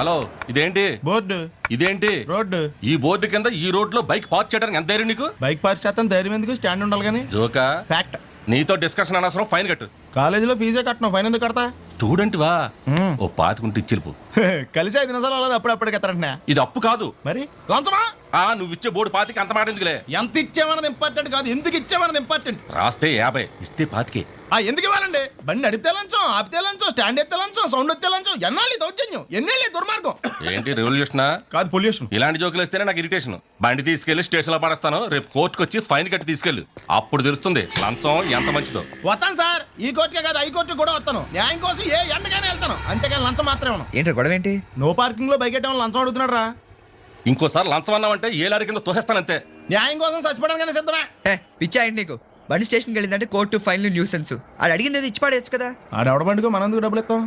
Hello, ఇదేంటి board ఇదేంటి road. ఈ బోర్డు కింద ఈ రోడ్ లో బైక్ పార్క్ చేయడానికి ఎంత ధైర్యం నీకు? బైక్ పార్క్ చేస్తాను ధైర్యం ఎందుకు? స్టాండ్ ఉండాలి కానీ. జోకా? ఫ్యాక్ట్. నీతో డిస్కషన్ అనవసరం, ఫైన్ కట్టు. కాలేజీలో ఫీజే కట్టను, ఫైన్ ఎందుకు కడతా? స్టూడెంట్ వా? ఓ పాతికుంటే ఇచ్చిల్పు. కలిసి 5 నిమిషాలు అవ్వదు, అప్పుడప్పుడు ఎత్తరంటున్నా. ఇది అప్పు కాదు. మరి లంచమా? నువ్వు ఇచ్చే బోర్డు పాతికి అంత మాట ఎందుకులే. ఎంత ఇచ్చామన్నది ఇంపార్టెంట్ కాదు, ఎందుకు ఇచ్చామన్నది ఇంపార్టెంట్. రాస్తే 50, ఇస్తే 25. ఎందుకు ఇవ్వాలండి? బండి నడిపితే లంచం, ఆపితే లంచం, స్టాండ్ ఎత్తే లంచం, సౌండ్ ఎత్తే లంచం. ఎన్నాళ్ళు దౌర్జన్యం, ఎన్నేళ్ళు దుర్మార్గం. ఏంటి రెవల్యూషనా? కాదు, పొల్యూషన్. ఇలాంటి జోకులు వస్తేనే నాకు ఇరిటేషన్. బండి తీసుకెళ్లి స్టేషన్ లో పడేస్తాను, రేపు కోర్టుకు వచ్చి ఫైన్ కట్టి తీసుకెళ్ళు. అప్పుడు తెలుస్తుంది లంచం ఎంత మంచిదో. వస్తాను సార్, ఈ కోర్టుకే కాదు హైకోర్టు కూడా వస్తాను. న్యాయం కోసం ఏ ఎండగానే వెళ్తాను, అంతేగాని లంచం మాత్రమే ఉన్నాను. ఏంటో గొడవ ఏంటి? నో పార్కింగ్ లో బైక్ ఎట్టడం లంచం అడుగుతున్నాడు రా. ఇంకోసారి లంచం అన్నావంటే ఏ లారీ కింద తోసేస్తానంతే. న్యాయం కోసం చచ్చిపోవడానికి సిద్ధమే. పిచ్చాయండి నీకు. బండి స్టేషన్కి వెళ్ళిందంటే కోర్టు, ఫైన్లు, న్యూసెన్స్. అది అడిగింది ఇచ్చి పడేయచ్చు కదా. ఆడెవడ బండికో మనందుకు డబ్బులు ఇస్తాం.